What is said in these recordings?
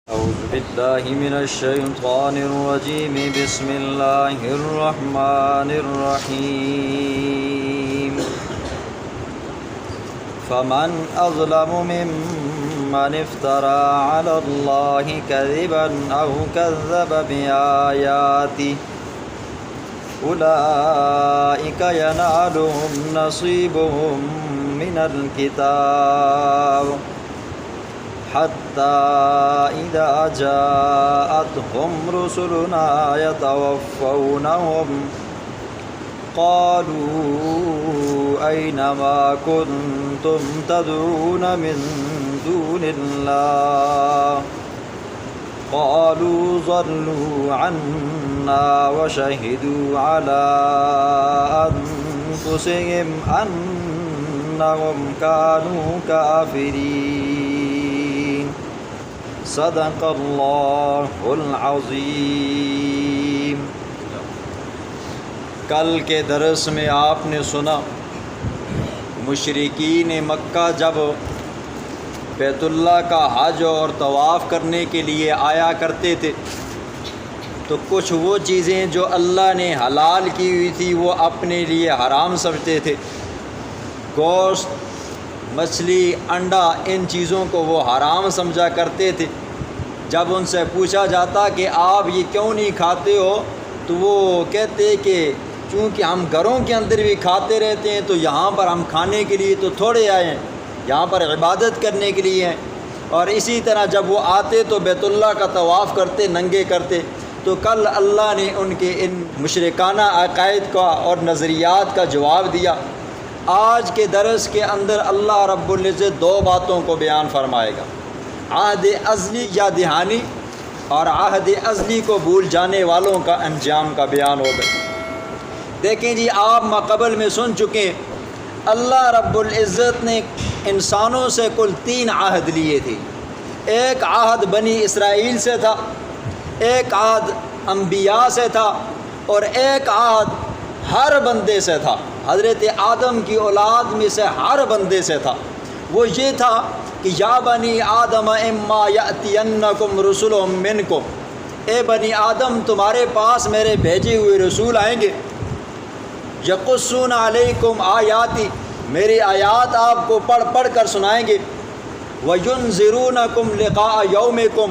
أعوذ بالله من الشيطان الرجيم بسم الله الرحمن الرحيم فمن أظلم ممن افترى على الله كذبا أو كذب بآياته أولئك ينالهم نصيبهم من الكتاب حتى إذا جاءتهم رسلنا يتوفونهم قالوا أين ما كنتم تدعون من دون الله قالوا ضلوا عنا وشهدوا على أنفسهم أنهم كانوا كافرين صدق اللہ العظیم۔ کل کے درس میں آپ نے سنا مشرکین مکہ جب بیت اللہ کا حج اور طواف کرنے کے لیے آیا کرتے تھے تو کچھ وہ چیزیں جو اللہ نے حلال کی ہوئی تھی وہ اپنے لیے حرام سمجھتے تھے۔ گوشت، مچھلی، انڈا، ان چیزوں کو وہ حرام سمجھا کرتے تھے۔ جب ان سے پوچھا جاتا کہ آپ یہ کیوں نہیں کھاتے ہو تو وہ کہتے کہ چونکہ ہم گھروں کے اندر بھی کھاتے رہتے ہیں تو یہاں پر ہم کھانے کے لیے تو تھوڑے آئے ہیں، یہاں پر عبادت کرنے کے لیے ہیں۔ اور اسی طرح جب وہ آتے تو بیت اللہ کا طواف کرتے، ننگے کرتے۔ تو کل اللہ نے ان کے ان مشرکانہ عقائد کا اور نظریات کا جواب دیا۔ آج کے درس کے اندر اللہ رب العزت دو باتوں کو بیان فرمائے گا، عہد ازلی یا دہانی، اور عہد ازلی کو بھول جانے والوں کا انجام کا بیان ہوگا۔ دیکھیں جی، آپ ماقبل میں سن چکے ہیں اللہ رب العزت نے انسانوں سے کل 3 عہد لیے تھے۔ ایک عہد بنی اسرائیل سے تھا، ایک عہد انبیاء سے تھا، اور ایک عہد ہر بندے سے تھا، حضرت آدم کی اولاد میں سے ہر بندے سے تھا۔ وہ یہ تھا کہ یا بنی آدم اما یأتینکم رسل منکم، اے بنی آدم تمہارے پاس میرے بھیجے ہوئے رسول آئیں گے، یقصون علیکم آیاتی، میری آیات آپ کو پڑھ پڑھ کر سنائیں گے، وینذرونکم لقاء یومکم،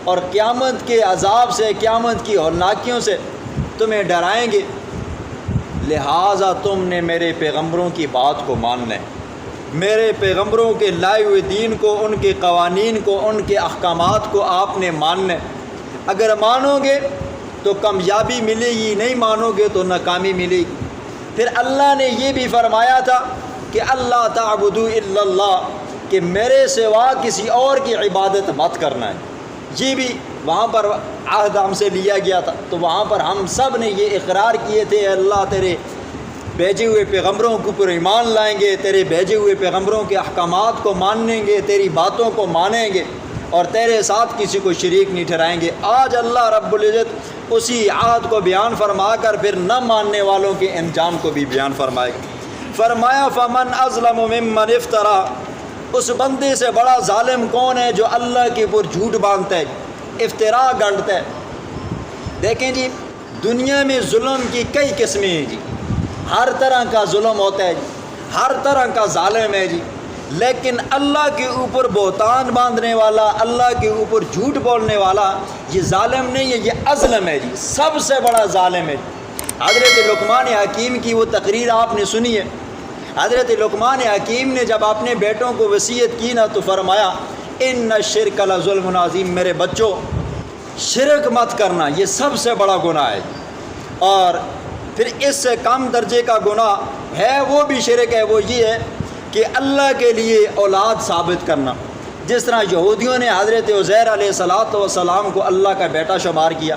اور قیامت کے عذاب سے، قیامت کی ہولناکیوں سے تمہیں ڈرائیں گے۔ لہٰذا تم نے میرے پیغمبروں کی بات کو ماننا ہے، میرے پیغمبروں کے لائے ہوئے دین کو، ان کے قوانین کو، ان کے احکامات کو آپ نے ماننا ہے۔ اگر مانو گے تو کامیابی ملے گی، نہیں مانو گے تو ناکامی ملے گی۔ پھر اللہ نے یہ بھی فرمایا تھا کہ اللہ تعبدوا الا اللہ، کہ میرے سوا کسی اور کی عبادت مت کرنا ہے۔ یہ بھی وہاں پر عہد ہم سے لیا گیا تھا، تو وہاں پر ہم سب نے یہ اقرار کیے تھے اللہ تیرے بھیجے ہوئے پیغمبروں کے اوپر ایمان لائیں گے، تیرے بھیجے ہوئے پیغمبروں کے احکامات کو مانیں گے، تیری باتوں کو مانیں گے، اور تیرے ساتھ کسی کو شریک نہیں ٹھہرائیں گے۔ آج اللہ رب العزت اسی عہد کو بیان فرما کر پھر نہ ماننے والوں کے انجام کو بھی بیان فرمائے گا۔ فرمایا فمن اظلم ممن افترا، اس بندے سے بڑا ظالم کون ہے جو اللہ کے اوپر جھوٹ باندھتا ہے، افترا گڑھتا ہے۔ دیکھیں جی، دنیا میں ظلم کی کئی قسمیں ہیں جی، ہر طرح کا ظلم ہوتا ہے جی، ہر طرح کا ظالم ہے جی، لیکن اللہ کے اوپر بہتان باندھنے والا، اللہ کے اوپر جھوٹ بولنے والا، یہ ظالم نہیں ہے، یہ اظلم ہے جی، سب سے بڑا ظالم ہے۔ حضرت لقمان حکیم کی وہ تقریر آپ نے سنی ہے۔ حضرت لقمان حکیم نے جب اپنے بیٹوں کو وصیت کی نا تو فرمایا ان الشرک لظلم عظیم، میرے بچوں شرک مت کرنا، یہ سب سے بڑا گناہ ہے۔ اور پھر اس سے کم درجے کا گناہ ہے وہ بھی شرک ہے، وہ یہ ہے کہ اللہ کے لیے اولاد ثابت کرنا۔ جس طرح یہودیوں نے حضرت عزیر علیہ السلام کو اللہ کا بیٹا شمار کیا،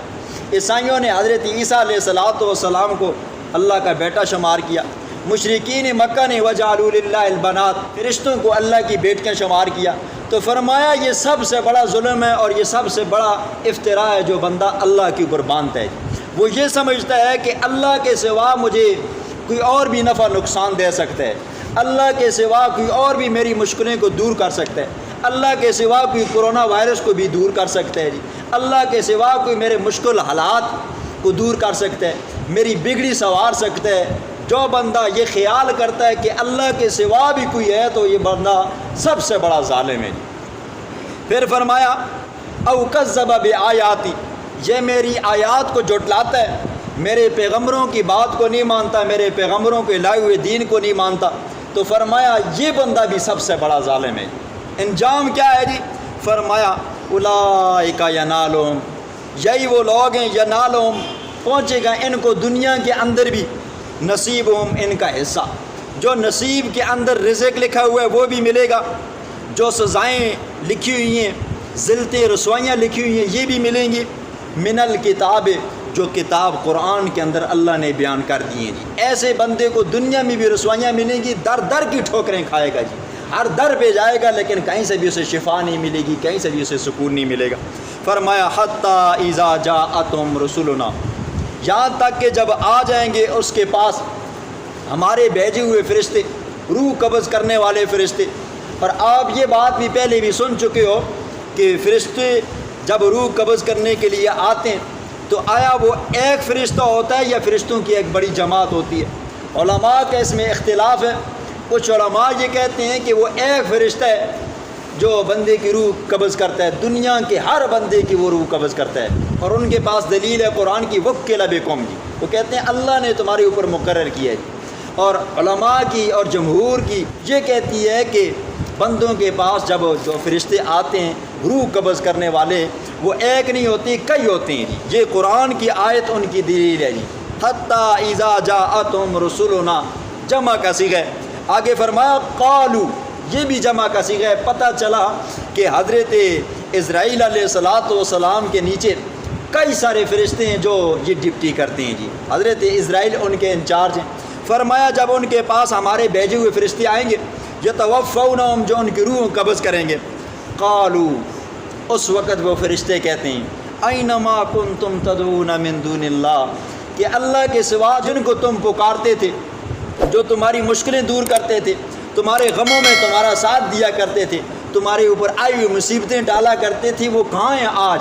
عیسائیوں نے حضرت عیسیٰ علیہ السلام کو اللہ کا بیٹا شمار کیا، مشرکین مکہ نے وجعلوا للہ البنات، فرشتوں کو اللہ کی بیٹیاں شمار کیا۔ تو فرمایا یہ سب سے بڑا ظلم ہے اور یہ سب سے بڑا افتراء ہے جو بندہ اللہ کے اوپر باندھتا ہے۔ وہ یہ سمجھتا ہے کہ اللہ کے سوا مجھے کوئی اور بھی نفع نقصان دے سکتا ہے، اللہ کے سوا کوئی اور بھی میری مشکلیں کو دور کر سکتا ہے، اللہ کے سوا کوئی کرونا وائرس کو بھی دور کر سکتا ہے جی، اللہ کے سوا کوئی میرے مشکل حالات کو دور کر سکتا ہے، میری بگڑی سنوار سکتا ہے۔ جو بندہ یہ خیال کرتا ہے کہ اللہ کے سوا بھی کوئی ہے تو یہ بندہ سب سے بڑا ظالم ہے۔ پھر فرمایا او کذب بآیاتی، یہ میری آیات کو جھٹلاتا ہے، میرے پیغمبروں کی بات کو نہیں مانتا، میرے پیغمبروں کے لائے ہوئے دین کو نہیں مانتا، تو فرمایا یہ بندہ بھی سب سے بڑا ظالم ہے۔ انجام کیا ہے جی؟ فرمایا اولئک ینالہم، یہی وہ لوگ ہیں، ینالہم پہنچے گا ان کو دنیا کے اندر بھی، نصیبہم ان کا حصہ، جو نصیب کے اندر رزق لکھا ہوا ہے وہ بھی ملے گا، جو سزائیں لکھی ہوئی ہیں، ذلتیں رسوائیاں لکھی ہوئی ہیں یہ بھی ملیں گی، من الکتاب، جو کتاب قرآن کے اندر اللہ نے بیان کر دی ہیں جی۔ ایسے بندے کو دنیا میں بھی رسوائیاں ملیں گی، در در کی ٹھوکریں کھائے گا جی، ہر در پہ جائے گا لیکن کہیں سے بھی اسے شفا نہیں ملے گی، کہیں سے بھی اسے سکون نہیں ملے گا۔ فرمایا حتی اذا جاءتہم رسلنا، یہاں تک کہ جب آ جائیں گے اس کے پاس ہمارے بھیجے ہوئے فرشتے، روح قبض کرنے والے فرشتے۔ اور آپ یہ بات بھی پہلے بھی سن چکے ہو کہ فرشتے جب روح قبض کرنے کے لیے آتے ہیں تو آیا وہ ایک فرشتہ ہوتا ہے یا فرشتوں کی ایک بڑی جماعت ہوتی ہے؟ علماء کا اس میں اختلاف ہے۔ کچھ علماء یہ کہتے ہیں کہ وہ ایک فرشتہ ہے جو بندے کی روح قبض کرتا ہے، دنیا کے ہر بندے کی وہ روح قبض کرتا ہے، اور ان کے پاس دلیل ہے قرآن کی، وکل بکم جی، وہ کہتے ہیں اللہ نے تمہارے اوپر مقرر کیا ہے جی۔ اور علماء کی اور جمہور کی یہ کہتی ہے کہ بندوں کے پاس جب جو فرشتے آتے ہیں روح قبض کرنے والے، وہ ایک نہیں ہوتے، کئی ہوتے ہیں جی۔ یہ قرآن کی آیت ان کی دلیل ہے جی۔ حتی اذا جاءتہم رسلنا، جمع کا صیغہ ہے۔ آگے فرمایا قالو، یہ بھی جمع کا صیغہ ہے۔ پتہ چلا کہ حضرت اسرائیل علیہ السلام کے نیچے کئی سارے فرشتے ہیں جو یہ ڈپٹی کرتے ہیں جی، حضرت اسرائیل ان کے انچارج ہیں۔ فرمایا جب ان کے پاس ہمارے بھیجے ہوئے فرشتے آئیں گے، یتوفونہم، جو ان کی روح قبض کریں گے، قالو، اس وقت وہ فرشتے کہتے ہیں اینما کنتم تدعون من دون اللہ، کہ اللہ کے سوا جن کو تم پکارتے تھے، جو تمہاری مشکلیں دور کرتے تھے، تمہارے غموں میں تمہارا ساتھ دیا کرتے تھے، تمہارے اوپر آئی ہوئی مصیبتیں ڈالا کرتے تھے، وہ کہاں ہیں آج؟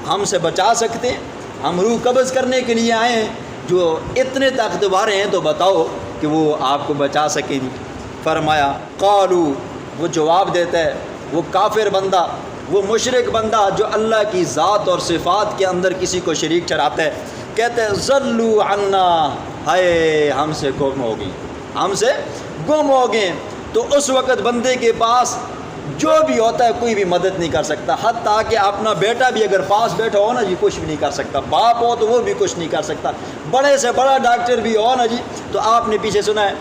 ہم سے بچا سکتے ہیں؟ ہم روح قبض کرنے کے لیے آئے ہیں، جو اتنے طاقتور ہیں تو بتاؤ کہ وہ آپ کو بچا سکیں گی۔ فرمایا قالو، وہ جواب دیتا ہے، وہ کافر بندہ، وہ مشرک بندہ جو اللہ کی ذات اور صفات کے اندر کسی کو شریک ٹھہراتا ہے، کہتے ہیں ضلوا عنا، ہائے ہم سے گم ہو گئی، ہم سے گم ہو گئے۔ تو اس وقت بندے کے پاس جو بھی ہوتا ہے کوئی بھی مدد نہیں کر سکتا، حتیٰ کہ اپنا بیٹا بھی اگر پاس بیٹھا ہو نا جی کچھ بھی نہیں کر سکتا، باپ ہو تو وہ بھی کچھ نہیں کر سکتا، بڑے سے بڑا ڈاکٹر بھی ہو نا جی، تو آپ نے پیچھے سنا ہے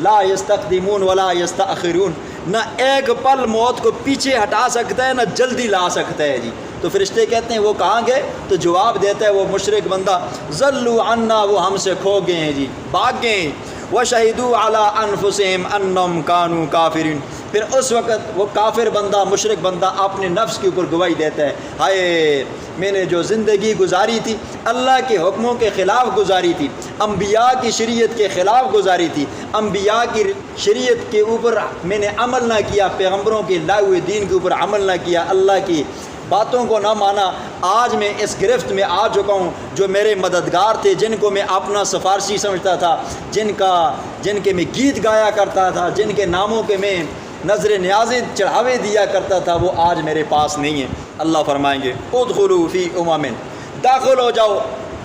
لا یستقدمون ولا یستأخرون، نہ ایک پل موت کو پیچھے ہٹا سکتا ہے نہ جلدی لا سکتا ہے جی۔ تو فرشتے کہتے ہیں وہ کہاں گئے؟ تو جواب دیتا ہے وہ مشرک بندہ ضلوا عنا، وہ ہم سے کھو گئے ہیں جی، بھاگ گئے ہیں۔ وشہدوا علی انفسہم انہم کانوا کافرین، پھر اس وقت وہ کافر بندہ، مشرک بندہ اپنے نفس کے اوپر گواہی دیتا ہے، ہائے میں نے جو زندگی گزاری تھی اللہ کے حکموں کے خلاف گزاری تھی، انبیاء کی شریعت کے خلاف گزاری تھی، انبیاء کی شریعت کے اوپر میں نے عمل نہ کیا، پیغمبروں کے لائے ہوئے دین کے اوپر عمل نہ کیا، اللہ کی باتوں کو نہ مانا، آج میں اس گرفت میں آ چکا ہوں۔ جو میرے مددگار تھے، جن کو میں اپنا سفارشی سمجھتا تھا، جن کے میں گیت گایا کرتا تھا، جن کے ناموں کے میں نظر نیازیں چڑھاوے دیا کرتا تھا، وہ آج میرے پاس نہیں ہیں۔ اللہ فرمائیں گے ادخلوا فی امم، داخل ہو جاؤ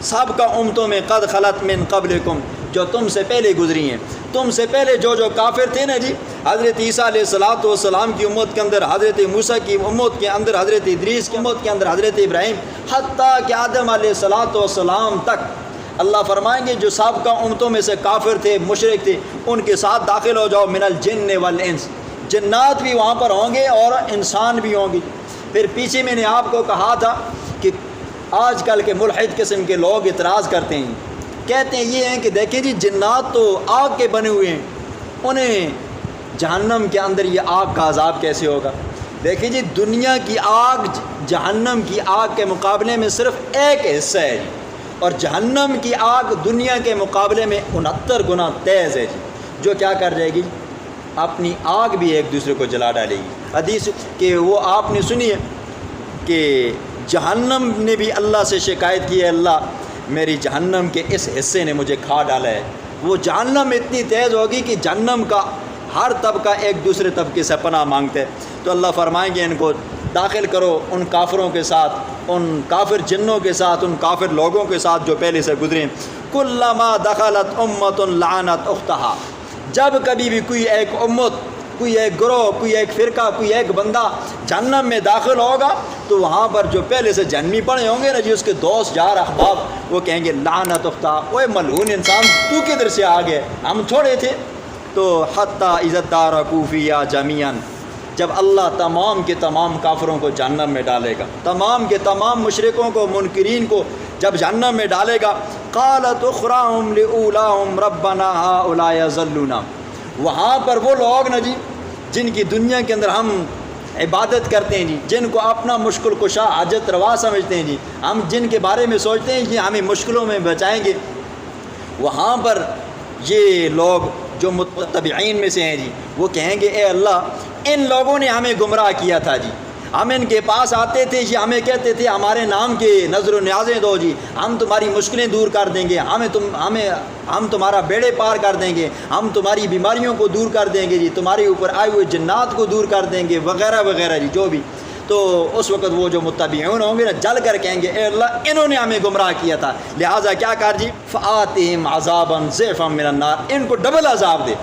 سب کا امتوں میں، قد خلت من قبلکم، جو تم سے پہلے گزری ہیں، تم سے پہلے جو کافر تھے نا جی، حضرت عیسیٰ علیہ السلام کی امت کے اندر، حضرت موسیٰ کی امت کے اندر، حضرت ادریس کی امت کے اندر، حضرت ابراہیم، حتیٰ کہ آدم علیہ السلام تک، اللہ فرمائیں گے جو سابقہ امتوں میں سے کافر تھے، مشرک تھے، ان کے ساتھ داخل ہو جاؤ، من الجن والانس، جنات بھی وہاں پر ہوں گے اور انسان بھی ہوں گے۔ پھر پیچھے میں نے آپ کو کہا تھا کہ آج کل کے ملحد قسم کے لوگ اعتراض کرتے ہیں، کہتے ہیں یہ ہیں کہ دیکھیں جی جنات تو آگ کے بنے ہوئے ہیں، انہیں جہنم کے اندر یہ آگ کا عذاب کیسے ہوگا؟ دیکھیں جی دنیا کی آگ جہنم کی آگ کے مقابلے میں صرف ایک حصہ ہے جی، اور جہنم کی آگ دنیا کے مقابلے میں 69 گنا تیز ہے جی، جو کیا کر جائے گی؟ اپنی آگ بھی ایک دوسرے کو جلا ڈالے گی۔ حدیث کہ وہ آپ نے سنی ہے کہ جہنم نے بھی اللہ سے شکایت کی ہے، اللہ میری جہنم کے اس حصے نے مجھے کھا ڈالا ہے۔ وہ جہنم اتنی تیز ہوگی کہ جہنم کا ہر طبقہ ایک دوسرے طبقے سے پناہ مانگتے، تو اللہ فرمائیں گے ان کو داخل کرو ان کافروں کے ساتھ، ان کافر جنوں کے ساتھ، ان کافر لوگوں کے ساتھ جو پہلے سے گزرے۔ کلما دخلت امت لعنت اختہا، جب کبھی بھی کوئی ایک امت، کوئی ایک گروہ، کوئی ایک فرقہ، کوئی ایک بندہ جہنم میں داخل ہوگا تو وہاں پر جو پہلے سے جہنمی پڑے ہوں گے نا جی، اس کے دوست یار احباب، وہ کہیں گے لعنت اختہا، اوے ملعون انسان تو کدھر سے آ گئے، ہم تھوڑے تھے۔ تو حتیٰ عزت دار کوفیہ جمیعاً، جب اللہ تمام کے تمام کافروں کو جہنم میں ڈالے گا، تمام کے تمام مشرکوں کو، منکرین کو جب جہنم میں ڈالے گا، قالت اخراہم لأولاہم ربنا ہؤلاء ضلونا، وہاں پر وہ لوگ نا جی جن کی دنیا کے اندر ہم عبادت کرتے ہیں جی، جن کو اپنا مشکل کشا حاجت روا سمجھتے ہیں جی، ہم جن کے بارے میں سوچتے ہیں کہ ہمیں مشکلوں میں بچائیں گے، وہاں پر یہ لوگ جو متبعین میں سے ہیں جی، وہ کہیں گے اے اللہ ان لوگوں نے ہمیں گمراہ کیا تھا جی، ہم ان کے پاس آتے تھے جی، ہمیں کہتے تھے ہمارے نام کے نظر و نیازیں دو جی، ہم تمہاری مشکلیں دور کر دیں گے، ہم تمہارا بیڑے پار کر دیں گے، ہم تمہاری بیماریوں کو دور کر دیں گے جی، تمہارے اوپر آئے ہوئے جنات کو دور کر دیں گے، وغیرہ وغیرہ جی جو بھی۔ تو اس وقت وہ جو متبعون ہوں گے نا جل کر کہیں گے اے اللہ انہوں نے ہمیں گمراہ کیا تھا، لہٰذا کیا کر جی فآتہم عذابا ضعفا من النار، ان کو ڈبل عذاب دے،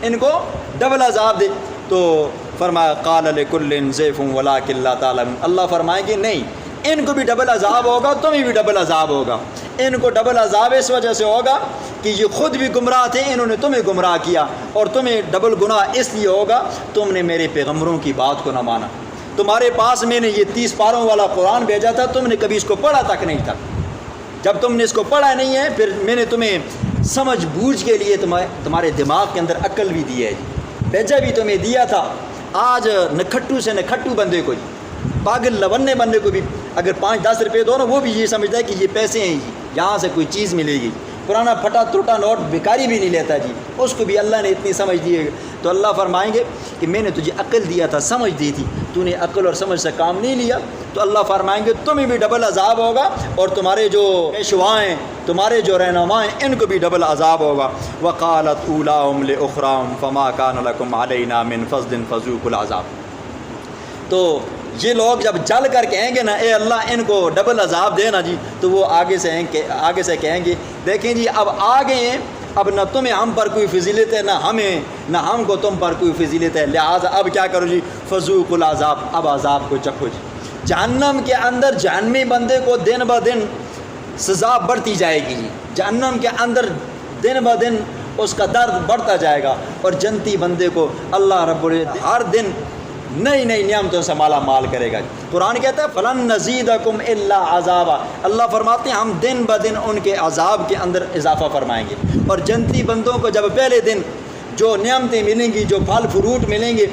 ان کو ڈبل عذاب دے۔ تو فرمایا قال لکل ضعف ولکن لا تعلمون، اللہ فرمائیں گے نہیں ان کو بھی ڈبل عذاب ہوگا، تمہیں بھی ڈبل عذاب ہوگا۔ ان کو ڈبل عذاب اس وجہ سے ہوگا کہ یہ خود بھی گمراہ تھے، انہوں نے تمہیں گمراہ کیا، اور تمہیں ڈبل گناہ اس لیے ہوگا تم نے میرے پیغمبروں کی بات کو نہ مانا، تمہارے پاس میں نے یہ 30 پاروں والا قرآن بھیجا تھا، تم نے کبھی اس کو پڑھا تک نہیں تھا، جب تم نے اس کو پڑھا نہیں ہے پھر میں نے تمہیں سمجھ بوجھ کے لیے تمہارے دماغ کے اندر عقل بھی دی ہے جی، بھیجا بھی تمہیں دیا تھا۔ آج نکھٹو سے نکھٹو بندے کو جی، پاگل لونے بندے کو بھی اگر 5-10 روپے دو نا وہ بھی یہ سمجھتا ہے کہ یہ پیسے ہیں جی، یہاں سے کوئی چیز ملے گی، پرانا پھٹا ٹوٹا نوٹ بیکاری بھی نہیں لیتا جی، اس کو بھی اللہ نے اتنی سمجھ دی ہے۔ تو اللہ فرمائیں گے کہ میں نے تجھے عقل دیا تھا، سمجھ دی تھی، تو نے عقل اور سمجھ سے کام نہیں لیا، تو اللہ فرمائیں گے تمہیں بھی ڈبل عذاب ہوگا، اور تمہارے جو پیشوائیں، تمہارے جو رہنمائیں ان کو بھی ڈبل عذاب ہوگا۔ وقالت اولاہم لاخراہم فما کان لکم علینا من فضل فذوقوا العذاب، تو یہ لوگ جب جل کر کہیں گے نا اے اللہ ان کو ڈبل عذاب دینا جی، تو وہ آگے سے کہیں گے دیکھیں جی اب آ گئے ہیں، اب نہ تمہیں ہم پر کوئی فضیلت ہے، نہ ہم کو تم پر کوئی فضیلت ہے، لہٰذا اب کیا کرو جی فذوقوا العذاب، اب عذاب کو چکھو جی۔ جہنم کے اندر جہنمی بندے کو دن بہ دن سزا بڑھتی جائے گی جی، جہنم کے اندر دن بہ دن اس کا درد بڑھتا جائے گا، اور جنتی بندے کو اللہ رب العزت ہر دن نئی نئی نعمتوں سے مالا مال کرے گا۔ قرآن کہتا ہے فلن نزیدکم الا عذابا، اللہ فرماتے ہیں ہم دن بہ دن ان کے عذاب کے اندر اضافہ فرمائیں گے، اور جنتی بندوں کو جب پہلے دن جو نعمتیں ملیں گی، جو پھل فروٹ ملیں گے،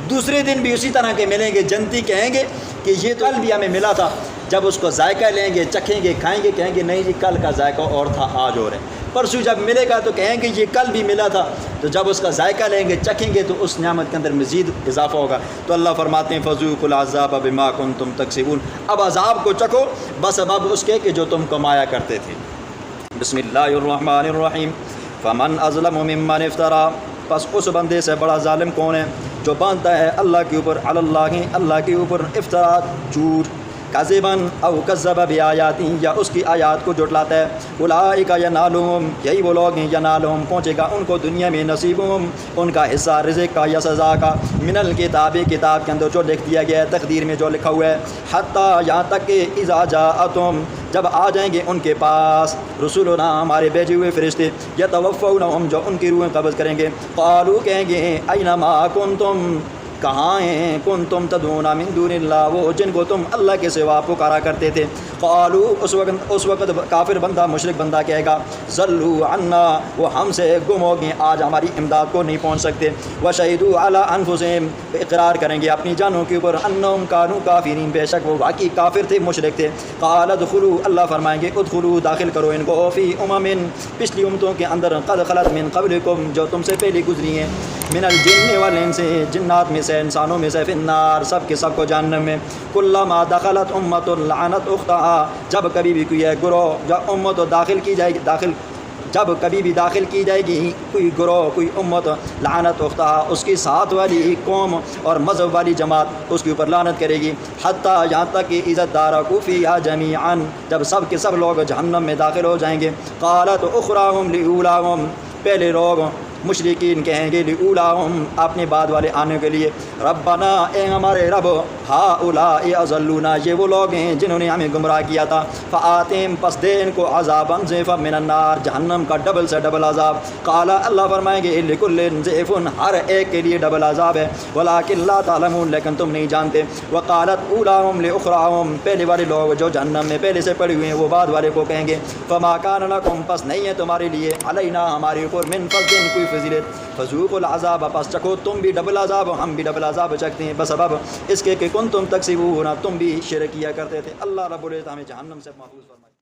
دوسرے دن بھی اسی طرح کے ملیں گے، جنتی کہیں گے کہ یہ تو کل بھی ہمیں ملا تھا، جب اس کو ذائقہ لیں گے، چکھیں گے، کھائیں گے، کہیں گے نہیں جی کل کا ذائقہ اور تھا آج اور ہے، پرسوں جب ملے گا تو کہیں گے یہ کل بھی ملا تھا، تو جب اس کا ذائقہ لیں گے، چکھیں گے، تو اس نعمت کے اندر مزید اضافہ ہوگا۔ تو اللہ فرماتے ہیں فذوقوا العذاب بما کنتم تکسبون، اب عذاب کو چکھو بس سبب اس کے کہ جو تم کمایا کرتے تھے۔ بسم اللہ الرحمن الرحیم فمن اظلم ممن افترا، پس اس بندے سے بڑا ظالم کون ہے جو باندھتا ہے اللہ کے اوپر، علی اللہ کے اوپر افترا، جھوٹ، کذباً او کذب بآیاتی، یا اس کی آیات کو جھٹلاتا ہے، اولئک ینالہم، یہی وہ لوگ ہیں، ینالہم پہنچے گا ان کو دنیا میں نصیبہم، ان کا حصہ رزق کا یا سزا کا، من الکتاب، کتاب کے اندر جو لکھ دیا گیا ہے، تقدیر میں جو لکھا ہوا ہے، حتیٰ یہاں تک کہ اذا جاءتہم، جب آ جائیں گے ان کے پاس رسولنا، ہمارے بھیجے ہوئے فرشتے، یتوفونہم، جو ان کی روحیں قبض کریں گے، قالوا کہیں گے اینما کنتم، کہاں ہیں، کنتم تدعون من دون اللہ، وہ جن کو تم اللہ کے سوا پکارا کرتے تھے، قالوا اس وقت کافر بندہ مشرک بندہ کہے گا ضلوا عنا، وہ ہم سے گم ہو گئے، آج ہماری امداد کو نہیں پہنچ سکتے۔ وشہدوا علی انفسہم، اقرار کریں گے اپنی جانوں کے اوپر انہم کانوا کافرین، بے شک وہ واقعی کافر تھے، مشرک تھے۔ قال ادخلوا، اللہ فرمائیں گے ادخلوا، داخل کرو ان کو، فی پچھلی امتوں کے اندر، قد خلت من قبلکم، جو تم سے پہلے گزری ہیں، من الجن والانس، جنات میں سے انسانوں میں سے، فی النار، سب کے سب کو جہنم میں۔ کلما دخلت امت لعنت اختہا، جب کبھی بھی کوئی گروہ، جب امت داخل کی جائے گی، جب کبھی بھی داخل کی جائے گی کوئی گروہ، کوئی امت، لعنت اختہا، اس کی ساتھ والی قوم اور مذہب والی جماعت اس کے اوپر لعنت کرے گی، حتیٰ یہاں تک کہ عزت دارکوا فیہا جمیعاً، جب سب کے سب لوگ جہنم میں داخل ہو جائیں گے۔ قالت اخراہم لاولاہم، پہلے لوگ مشرکین کہیں گے لاولاہم، اپنے بعد والے آنے کے لیے، ربنا، اے ہمارے رب، ہؤلاء اضلونا، یہ وہ لوگ ہیں جنہوں نے ہمیں گمراہ کیا تھا، فآتہم، پس دے ان کو عذابا ضعفا من النار، جہنم کا ڈبل سے ڈبل عذاب۔ قال، اللہ فرمائیں گے لکل ضعف، ہر ایک کے لیے ڈبل عذاب ہے، ولکن لا تعلمون، لیکن تم نہیں جانتے۔ وقالت اولاہم لاخراہم، پہلے والے لوگ جو جہنم میں پہلے سے پڑے ہوئے ہیں وہ بعد والے کو کہیں گے، فما کان لکم، پس نہیں ہے تمہارے لیے، علینا، ہمارے اوپر، من فضل، کوئی فضیلت، فذوقوا العذاب، پس چکھو تم بھی ڈبل عذاب، ہم بھی ڈبل عذاب چکھتے ہیں، بسبب اس کے کہ کنتم تکسبون، تم بھی شرک کیا کرتے تھے۔ اللہ رب العزت ہمیں جہنم سے محفوظ فرمائے۔